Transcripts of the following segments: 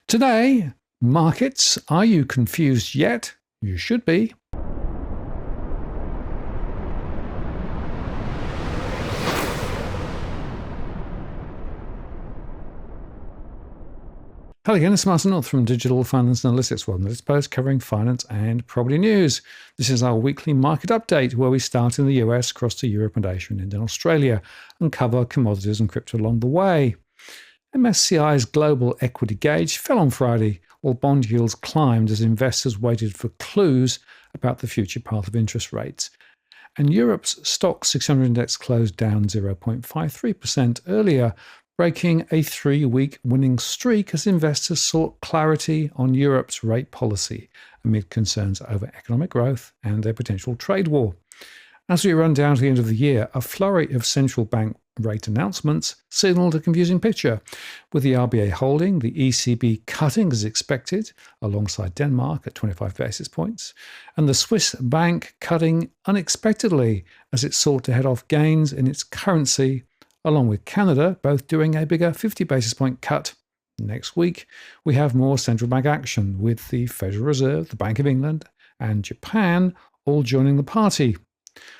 Today, markets, are you confused yet? You should be. Hello again, it's Martin North from Digital Finance Analytics, one that is post covering finance and property news. This is our weekly market update where we start in the US, cross to Europe and Asia and then Australia, and cover commodities and crypto along the way. MSCI's global equity gauge fell on Friday, while bond yields climbed as investors waited for clues about the future path of interest rates. And Europe's STOXX 600 index closed down 0.53% earlier, breaking a 3-week winning streak as investors sought clarity on Europe's rate policy amid concerns over economic growth and a potential trade war. As we run down to the end of the year, a flurry of central bank rate announcements signalled a confusing picture, with the RBA holding, the ECB cutting as expected, alongside Denmark at 25 basis points, and the Swiss bank cutting unexpectedly as it sought to head off gains in its currency, along with Canada both doing a bigger 50 basis point cut. Next week, we have more central bank action, with the Federal Reserve, the Bank of England, and Japan all joining the party.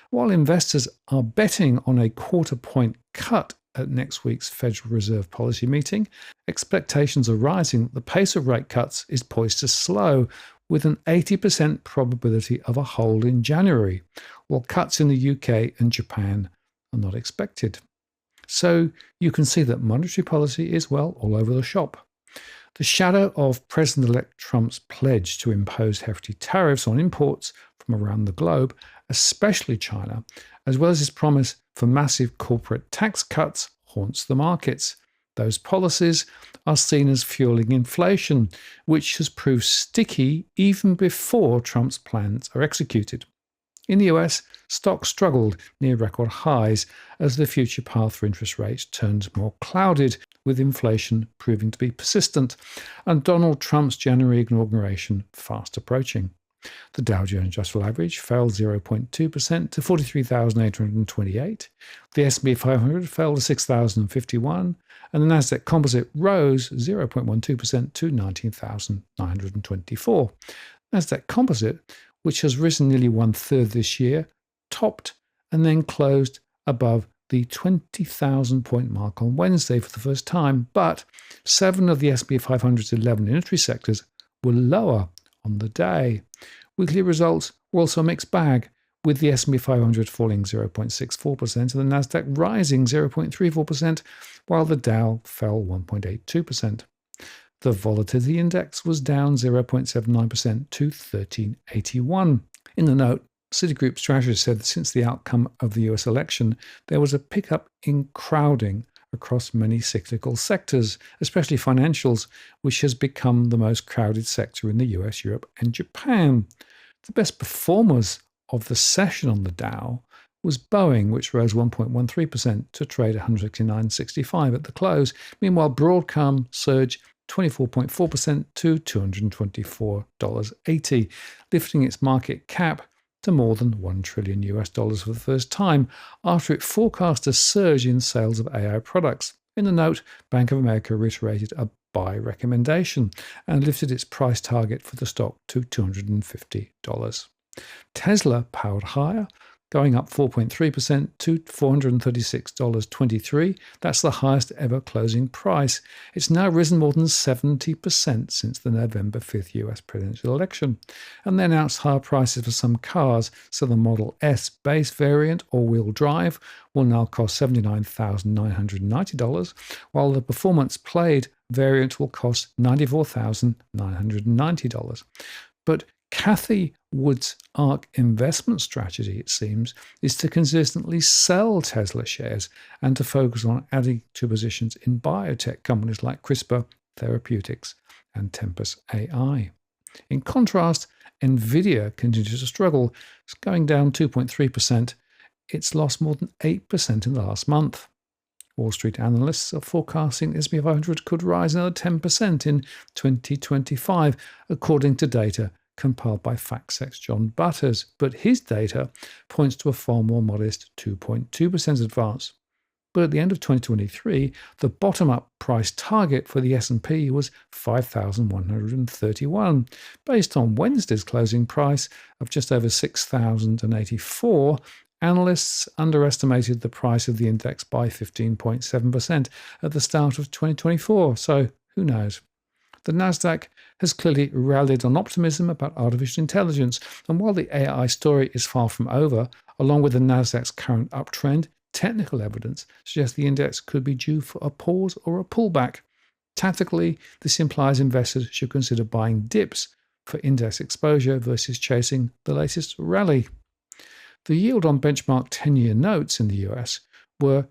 While investors are betting on a quarter-point cut at next week's Federal Reserve policy meeting, expectations are rising that the pace of rate cuts is poised to slow, with an 80% probability of a hold in January, while cuts in the UK and Japan are not expected. So you can see that monetary policy is, well, all over the shop. The shadow of President-elect Trump's pledge to impose hefty tariffs on imports from around the globe, especially China, as well as his promise for massive corporate tax cuts, haunts the markets. Those policies are seen as fueling inflation, which has proved sticky even before Trump's plans are executed. In the US, stocks struggled near record highs as the future path for interest rates turned more clouded, with inflation proving to be persistent and Donald Trump's January inauguration fast approaching. The Dow Jones Industrial Average fell 0.2% to 43,828. The S&P 500 fell to 6,051, and the Nasdaq Composite rose 0.12% to 19,924. Nasdaq Composite, which has risen nearly 1/3 this year, topped and then closed above the 20,000 point mark on Wednesday for the first time, but 7 of the S&P 500's 11 industry sectors were lower on the day. Weekly results were also a mixed bag, with the S&P 500 falling 0.64% and the Nasdaq rising 0.34%, while the Dow fell 1.82%. The volatility index was down 0.79% to 1381. In the note, Citigroup strategists said that since the outcome of the US election, there was a pickup in crowding across many cyclical sectors, especially financials, which has become the most crowded sector in the US, Europe, and Japan. The best performers of the session on the Dow was Boeing, which rose 1.13% to trade 169.65 at the close. Meanwhile, Broadcom surged 24.4% to $224.80, lifting its market cap to more than $1 trillion for the first time, after it forecast a surge in sales of AI products. In the note, Bank of America reiterated a buy recommendation and lifted its price target for the stock to $250. Tesla powered higher, going up 4.3% to $436.23. That's the highest ever closing price. It's now risen more than 70% since the November 5th US presidential election. And they announced higher prices for some cars, so the Model S base variant all-wheel drive will now cost $79,990, while the Performance Plaid variant will cost $94,990. But Cathie Wood's ARK investment strategy, it seems, is to consistently sell Tesla shares and to focus on adding to positions in biotech companies like CRISPR Therapeutics and Tempus AI. In contrast, Nvidia continues to struggle. It's going down 2.3%. It's lost more than 8% in the last month. Wall Street analysts are forecasting the S&P 500 could rise another 10% in 2025, according to data compiled by FactSet's John Butters, but his data points to a far more modest 2.2% advance. But at the end of 2023, the bottom-up price target for the S&P was 5,131. Based on Wednesday's closing price of just over 6,084, analysts underestimated the price of the index by 15.7% at the start of 2024. So who knows? The Nasdaq has clearly rallied on optimism about artificial intelligence, and while the AI story is far from over, along with the Nasdaq's current uptrend, technical evidence suggests the index could be due for a pause or a pullback. Tactically, this implies investors should consider buying dips for index exposure versus chasing the latest rally. The yield on benchmark 10-year notes in the US were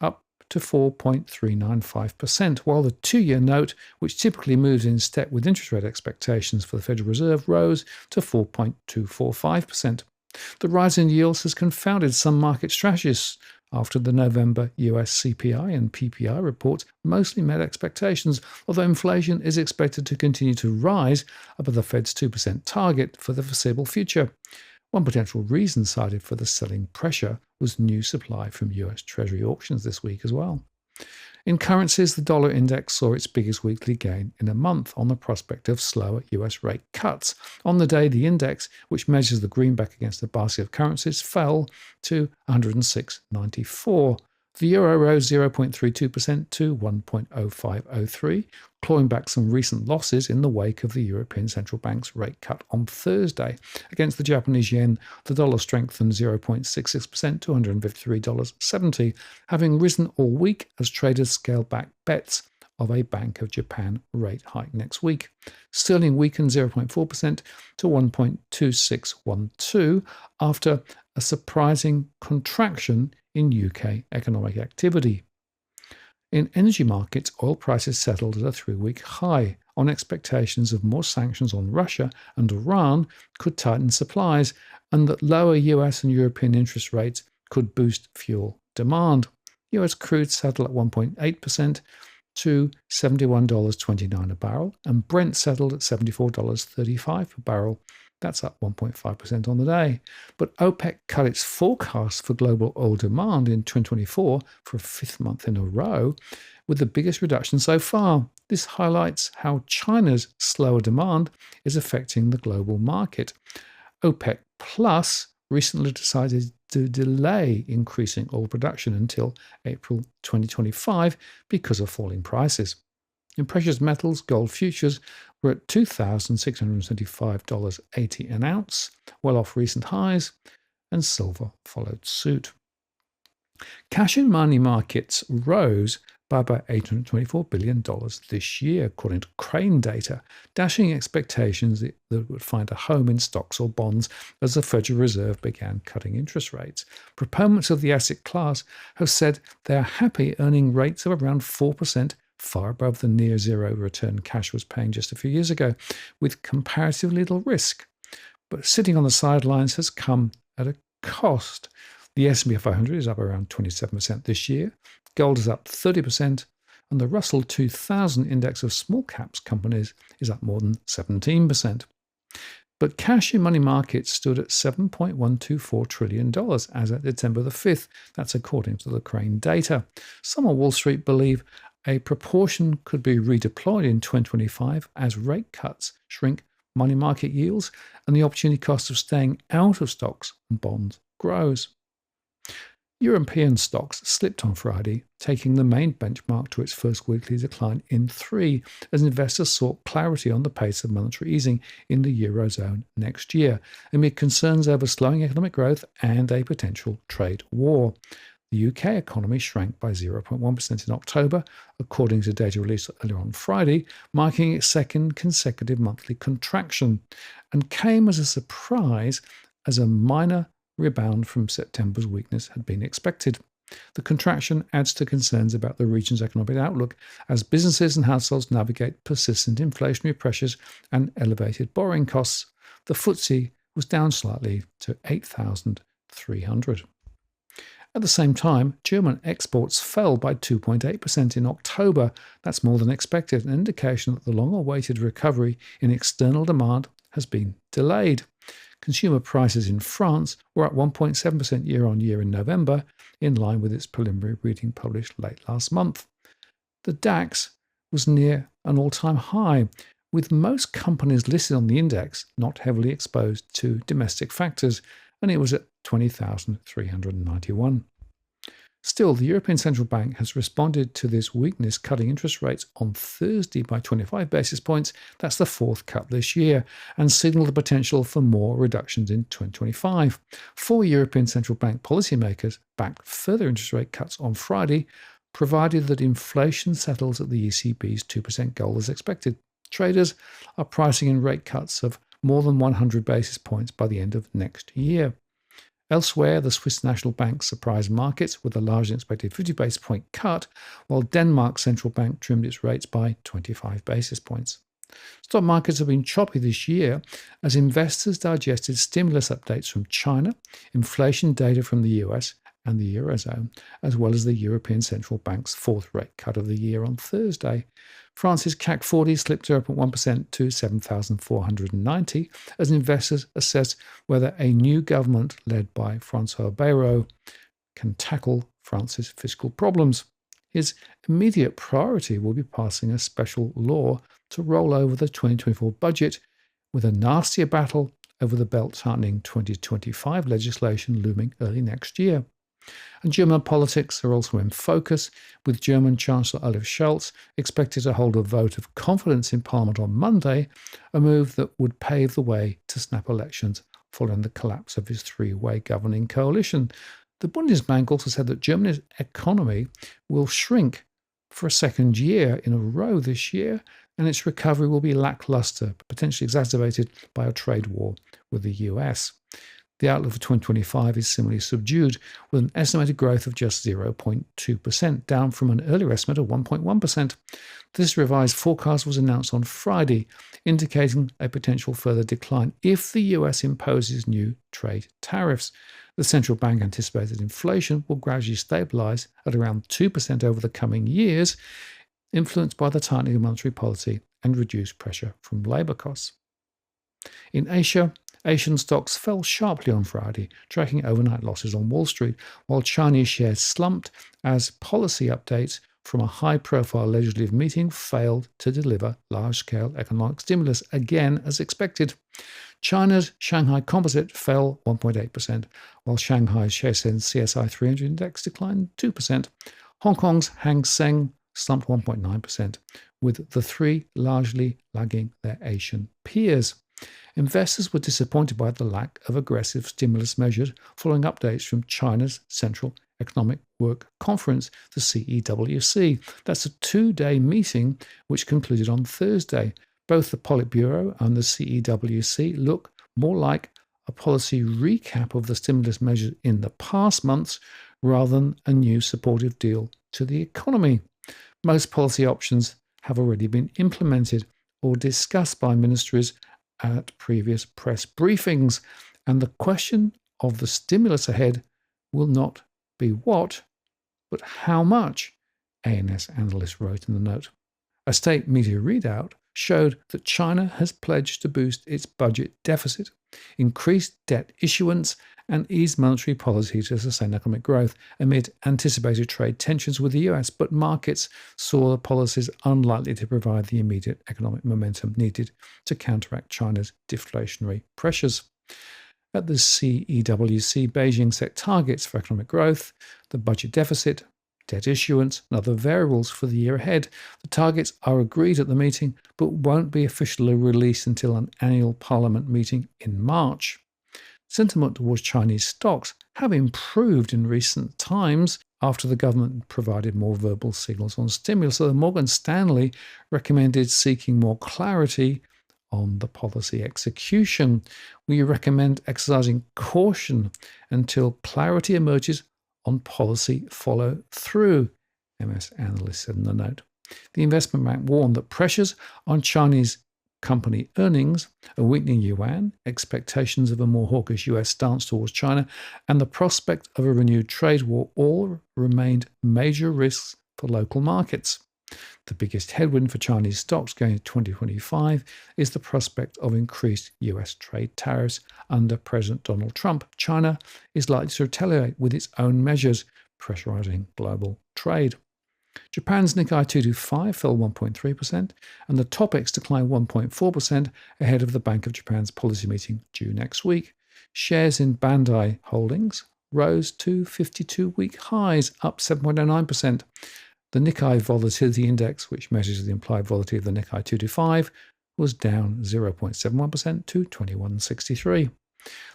up to 4.395%, while the 2-year note, which typically moves in step with interest rate expectations for the Federal Reserve, rose to 4.245%. The rise in yields has confounded some market strategists after the November US CPI and PPI reports mostly met expectations, although inflation is expected to continue to rise above the Fed's 2% target for the foreseeable future. One potential reason cited for the selling pressure was new supply from US Treasury auctions this week as well. In currencies, the dollar index saw its biggest weekly gain in a month on the prospect of slower US rate cuts. On the day, the index, which measures the greenback against a basket of currencies, fell to 106.94. The euro rose 0.32% to 1.0503, clawing back some recent losses in the wake of the European Central Bank's rate cut on Thursday. Against the Japanese yen, the dollar strengthened 0.66% to $153.70, having risen all week as traders scaled back bets of a Bank of Japan rate hike next week. Sterling weakened 0.4% to 1.2612 after a surprising contraction in UK economic activity. In energy markets, oil prices settled at a 3-week high on expectations of more sanctions on Russia and Iran could tighten supplies, and that lower US and European interest rates could boost fuel demand. US crude settled at 1.8% to $71.29 a barrel, and Brent settled at $74.35 per barrel. That's up 1.5% on the day. But OPEC cut its forecast for global oil demand in 2024 for a 5th month in a row, with the biggest reduction so far. This highlights how China's slower demand is affecting the global market. OPEC Plus recently decided to delay increasing oil production until April 2025 because of falling prices. In precious metals, gold futures were at $2,675.80 an ounce, well off recent highs, and silver followed suit. Cash in money markets rose by about $824 billion this year, according to Crane data, dashing expectations that it would find a home in stocks or bonds as the Federal Reserve began cutting interest rates. Proponents of the asset class have said they are happy earning rates of around 4%, far above the near-zero return cash was paying just a few years ago, with comparatively little risk. But sitting on the sidelines has come at a cost. The S&P 500 is up around 27% this year, gold is up 30%, and the Russell 2000 index of small caps companies is up more than 17%. But cash in money markets stood at $7.124 trillion as at December the 5th. That's according to the Crane data. Some on Wall Street believe a proportion could be redeployed in 2025 as rate cuts shrink money market yields and the opportunity cost of staying out of stocks and bonds grows. European stocks slipped on Friday, taking the main benchmark to its first weekly decline in 3, as investors sought clarity on the pace of monetary easing in the Eurozone next year, amid concerns over slowing economic growth and a potential trade war. The UK economy shrank by 0.1% in October, according to data released earlier on Friday, marking its second consecutive monthly contraction, and came as a surprise as a minor rebound from September's weakness had been expected. The contraction adds to concerns about the region's economic outlook as businesses and households navigate persistent inflationary pressures and elevated borrowing costs. The FTSE was down slightly to 8,300. At the same time, German exports fell by 2.8% in October. That's more than expected, an indication that the long-awaited recovery in external demand has been delayed. Consumer prices in France were up 1.7% year-on-year in November, in line with its preliminary reading published late last month. The DAX was near an all-time high, with most companies listed on the index not heavily exposed to domestic factors, and it was at 20,391. Still, the European Central Bank has responded to this weakness, cutting interest rates on Thursday by 25 basis points. That's the fourth cut this year, and signalled the potential for more reductions in 2025. Four European Central Bank policymakers backed further interest rate cuts on Friday, provided that inflation settles at the ECB's 2% goal as expected. Traders are pricing in rate cuts of more than 100 basis points by the end of next year. Elsewhere, the Swiss National Bank surprised markets with a larger than expected 50 basis point cut, while Denmark's central bank trimmed its rates by 25 basis points. Stock markets have been choppy this year as investors digested stimulus updates from China, inflation data from the US and the Eurozone, as well as the European Central Bank's fourth rate cut of the year on Thursday. France's CAC 40 slipped 0.1% to 7,490 as investors assess whether a new government led by François Bayrou can tackle France's fiscal problems. His immediate priority will be passing a special law to roll over the 2024 budget, with a nastier battle over the belt-tightening 2025 legislation looming early next year. And German politics are also in focus, with German Chancellor Olaf Scholz expected to hold a vote of confidence in Parliament on Monday, a move that would pave the way to snap elections following the collapse of his three-way governing coalition. The Bundesbank also said that Germany's economy will shrink for a second year in a row this year, and its recovery will be lackluster, potentially exacerbated by a trade war with the US. The outlook for 2025 is similarly subdued, with an estimated growth of just 0.2%, down from an earlier estimate of 1.1%. This revised forecast was announced on Friday, indicating a potential further decline if the US imposes new trade tariffs. The central bank anticipates that inflation will gradually stabilise at around 2% over the coming years, influenced by the tightening of monetary policy and reduced pressure from labour costs. In Asia, Asian stocks fell sharply on Friday, tracking overnight losses on Wall Street, while Chinese shares slumped as policy updates from a high-profile legislative meeting failed to deliver large-scale economic stimulus, again as expected. China's Shanghai Composite fell 1.8%, while Shanghai's Shenzhen CSI 300 index declined 2%. Hong Kong's Hang Seng slumped 1.9%, with the three largely lagging their Asian peers. Investors were disappointed by the lack of aggressive stimulus measures following updates from China's Central Economic Work Conference, the CEWC. That's a two-day meeting which concluded on Thursday. Both the Politburo and the CEWC look more like a policy recap of the stimulus measures in the past months rather than a new supportive deal to the economy. Most policy options have already been implemented or discussed by ministries at previous press briefings, and the question of the stimulus ahead will not be what, but how much, ANS analysts wrote in the note. A state media readout showed that China has pledged to boost its budget deficit, increase debt issuance, and ease monetary policy to sustain economic growth amid anticipated trade tensions with the US, but markets saw the policies unlikely to provide the immediate economic momentum needed to counteract China's deflationary pressures. At the CEWC, Beijing set targets for economic growth, the budget deficit, debt issuance, and other variables for the year ahead. The targets are agreed at the meeting, but won't be officially released until an annual parliament meeting in March. Sentiment towards Chinese stocks have improved in recent times after the government provided more verbal signals on stimulus, so Morgan Stanley recommended seeking more clarity on the policy execution. We recommend exercising caution until clarity emerges on policy follow-through, MS analysts said in the note. The investment bank warned that pressures on Chinese company earnings, a weakening yuan, expectations of a more hawkish US stance towards China, and the prospect of a renewed trade war all remained major risks for local markets. The biggest headwind for Chinese stocks going into 2025 is the prospect of increased US trade tariffs under President Donald Trump. China is likely to retaliate with its own measures, pressurizing global trade. Japan's Nikkei 225 fell 1.3%, and the TOPIX declined 1.4% ahead of the Bank of Japan's policy meeting due next week. Shares in Bandai Holdings rose to 52-week highs, up 7.09%. The Nikkei Volatility Index, which measures the implied volatility of the Nikkei 225, was down 0.71% to 2163.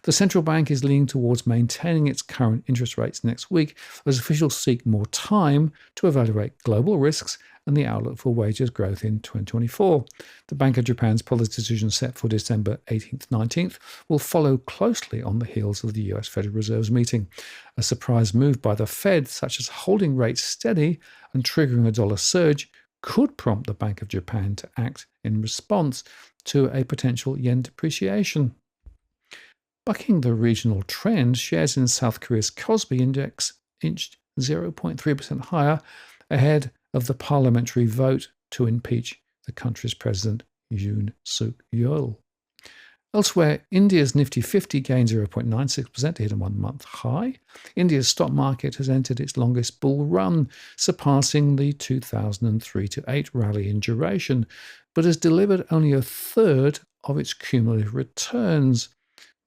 The central bank is leaning towards maintaining its current interest rates next week as officials seek more time to evaluate global risks and the outlook for wages growth in 2024. The Bank of Japan's policy decision set for December 18th, 19th will follow closely on the heels of the US Federal Reserve's meeting. A surprise move by the Fed, such as holding rates steady and triggering a dollar surge, could prompt the Bank of Japan to act in response to a potential yen depreciation. Bucking the regional trend, shares in South Korea's Kospi Index inched 0.3% higher ahead of the parliamentary vote to impeach the country's president, Yoon Suk Yeol. Elsewhere, India's Nifty 50 gained 0.96% to hit a one-month high. India's stock market has entered its longest bull run, surpassing the 2003-8 rally in duration, but has delivered only a third of its cumulative returns.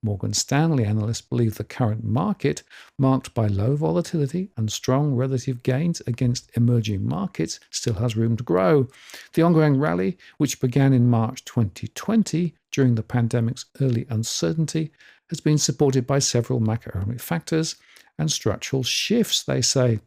Morgan Stanley analysts believe the current market, marked by low volatility and strong relative gains against emerging markets, still has room to grow. The ongoing rally, which began in March 2020 during the pandemic's early uncertainty, has been supported by several macroeconomic factors and structural shifts, they say.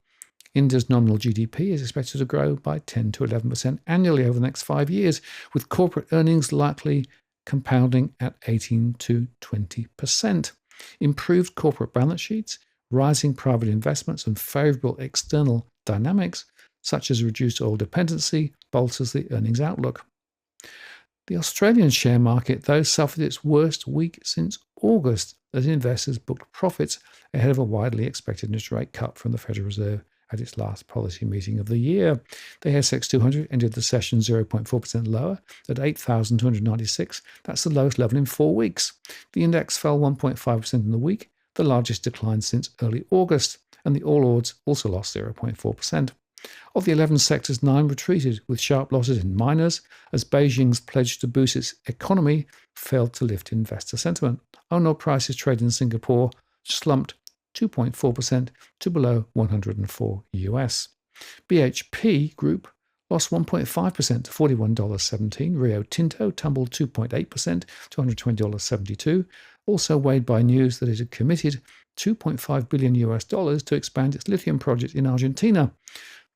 India's nominal GDP is expected to grow by 10 to 11% annually over the next 5 years, with corporate earnings likely compounding at 18 to 20%. Improved corporate balance sheets, rising private investments, and favorable external dynamics, such as reduced oil dependency, bolsters the earnings outlook. The Australian share market, though, suffered its worst week since August as investors booked profits ahead of a widely expected interest rate cut from the Federal Reserve at its last policy meeting of the year. The ASX 200 ended the session 0.4% lower at 8,296. That's the lowest level in 4 weeks. The index fell 1.5% in the week, the largest decline since early August, and the All Ords also lost 0.4%. Of the 11 sectors, 9 retreated, with sharp losses in miners, as Beijing's pledge to boost its economy failed to lift investor sentiment. Oil prices traded in Singapore slumped 2.4% to below 104 US. BHP Group lost 1.5% to $41.17. Rio Tinto tumbled 2.8% to $120.72, also weighed by news that it had committed $2.5 billion to expand its lithium project in Argentina.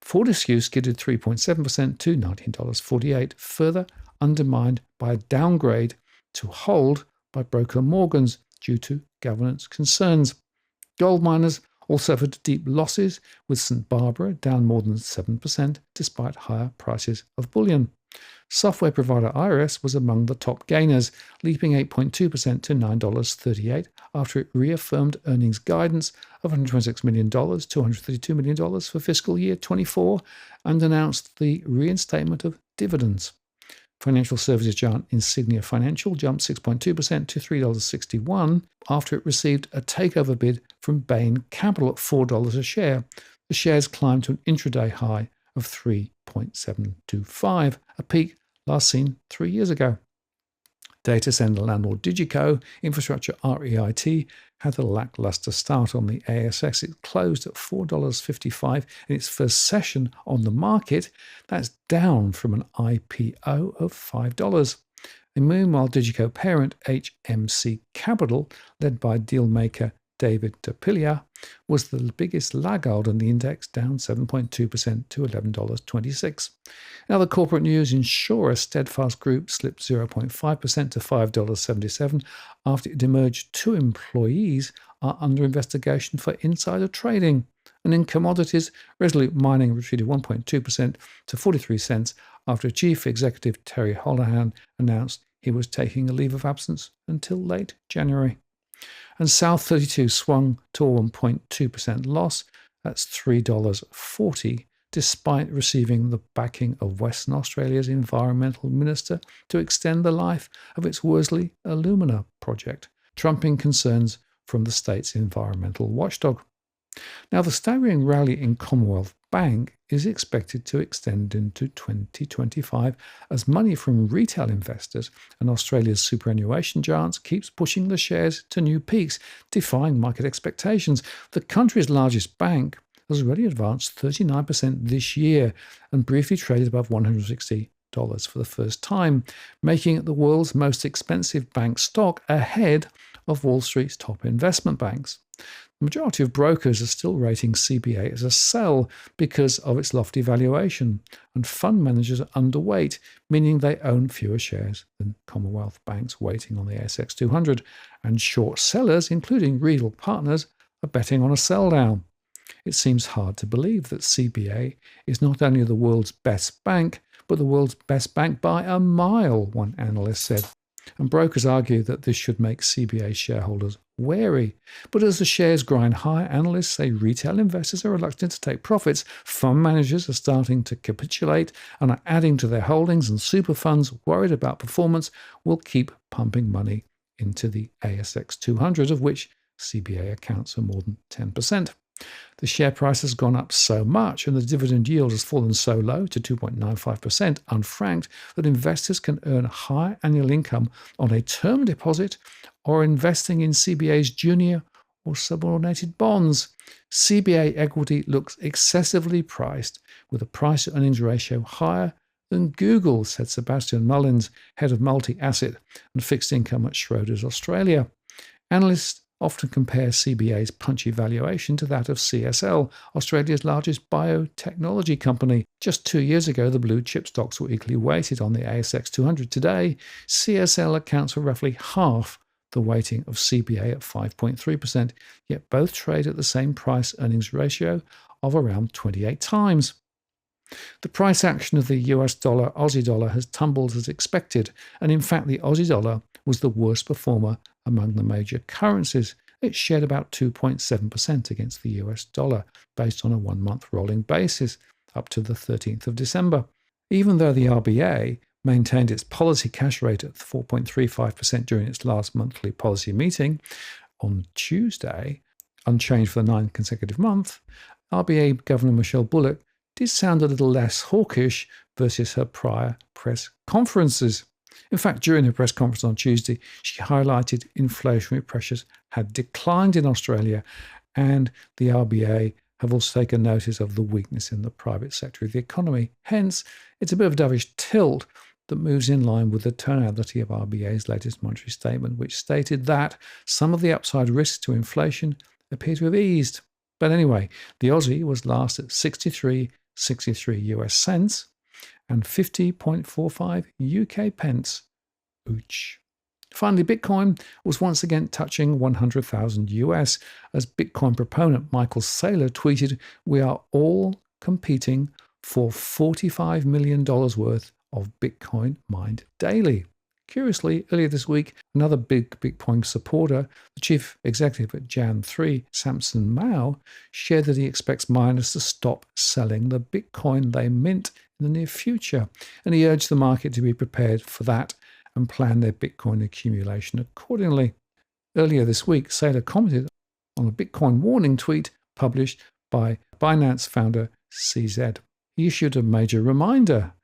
Fortescue skidded 3.7% to $19.48, further undermined by a downgrade to hold by broker Morgans due to governance concerns. Gold miners all suffered deep losses, with St. Barbara down more than 7% despite higher prices of bullion. Software provider Iris was among the top gainers, leaping 8.2% to $9.38 after it reaffirmed earnings guidance of $126 million to $132 million for fiscal year 24 and announced the reinstatement of dividends. Financial services giant Insignia Financial jumped 6.2% to $3.61 after it received a takeover bid from Bain Capital at $4 a share. The shares climbed to an intraday high of 3.725, a peak last seen 3 years ago. Data center landlord Digico Infrastructure REIT had a lackluster start on the ASX. It closed at $4.55 in its first session on the market. That's down from an IPO of $5. And meanwhile, Digico parent HMC Capital, led by dealmaker David Tapilia, was the biggest laggard on the index, down 7.2% to $11.26. In other corporate news, insurer Steadfast Group slipped 0.5% to $5.77 after it emerged 2 employees are under investigation for insider trading. And in commodities, Resolute Mining retreated 1.2% to 43 cents after Chief Executive Terry Holohan announced he was taking a leave of absence until late January. And South 32 swung to a 1.2% loss. That's $3.40 despite receiving the backing of Western Australia's environmental minister to extend the life of its Worsley alumina project, trumping concerns from the state's environmental watchdog. Now, the staggering rally in Commonwealth Bank is expected to extend into 2025 as money from retail investors and Australia's superannuation giants keeps pushing the shares to new peaks, defying market expectations. The country's largest bank has already advanced 39% this year and briefly traded above $160 for the first time, making it the world's most expensive bank stock ahead of Wall Street's top investment banks. The majority of brokers are still rating CBA as a sell because of its lofty valuation, and fund managers are underweight, meaning they own fewer shares than Commonwealth banks weighting on the ASX 200, and short sellers, including Riedel Partners, are betting on a sell down. It seems hard to believe that CBA is not only the world's best bank, but the world's best bank by a mile, one analyst said. And brokers argue that this should make CBA shareholders wary. But as the shares grind higher, analysts say retail investors are reluctant to take profits, fund managers are starting to capitulate and are adding to their holdings, and super funds worried about performance will keep pumping money into the ASX 200, of which CBA accounts for more than 10%. The share price has gone up so much and the dividend yield has fallen so low to 2.95% unfranked that investors can earn higher annual income on a term deposit or investing in CBA's junior or subordinated bonds. CBA equity looks excessively priced, with a price-earnings ratio higher than Google, said Sebastian Mullins, head of multi-asset and fixed income at Schroders Australia. Analysts often compare CBA's punchy valuation to that of CSL, Australia's largest biotechnology company. Just 2 years ago, the blue chip stocks were equally weighted on the ASX 200. Today, CSL accounts for roughly half the weighting of CBA at 5.3%, yet both trade at the same price-earnings ratio of around 28 times. The price action of the US dollar, Aussie dollar has tumbled as expected, and in fact the Aussie dollar was the worst performer among the major currencies. It shed about 2.7% against the US dollar based on a 1-month rolling basis up to the 13th of December. Even though the RBA maintained its policy cash rate at 4.35% during its last monthly policy meeting on Tuesday, unchanged for the 9th consecutive month, RBA Governor Michelle Bullock did sound a little less hawkish versus her prior press conferences. In fact, during her press conference on Tuesday, she highlighted inflationary pressures had declined in Australia, and the RBA have also taken notice of the weakness in the private sector of the economy. Hence, it's a bit of a dovish tilt that moves in line with the tonality of RBA's latest monetary statement, which stated that some of the upside risks to inflation appear to have eased. But anyway, the Aussie was last at 63 US cents and 50.45 UK pence. Ouch. Finally, Bitcoin was once again touching 100,000 US as Bitcoin proponent Michael Saylor tweeted, "We are all competing for $45 million worth of Bitcoin mined daily." Curiously, earlier this week, another big Bitcoin supporter, the chief executive at Jan3, Samson Mao, shared that he expects miners to stop selling the Bitcoin they mint in the near future, and he urged the market to be prepared for that and plan their Bitcoin accumulation accordingly. Earlier this week, Saylor commented on a Bitcoin warning tweet published by Binance founder CZ. He issued a major reminder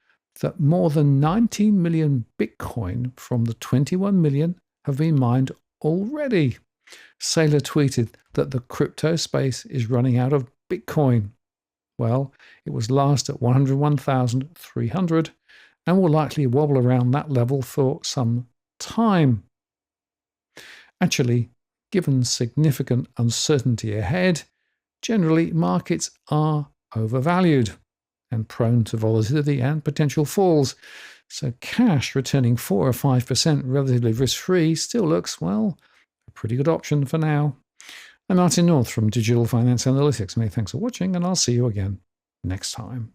that more than 19 million Bitcoin from the 21 million have been mined already. Saylor tweeted that the crypto space is running out of Bitcoin. Well, it was last at 101,300 and will likely wobble around that level for some time. Actually, given significant uncertainty ahead, generally markets are overvalued and prone to volatility and potential falls. So cash returning 4 or 5% relatively risk-free still looks, well, a pretty good option for now. I'm Martin North from Digital Finance Analytics. Many thanks for watching, and I'll see you again next time.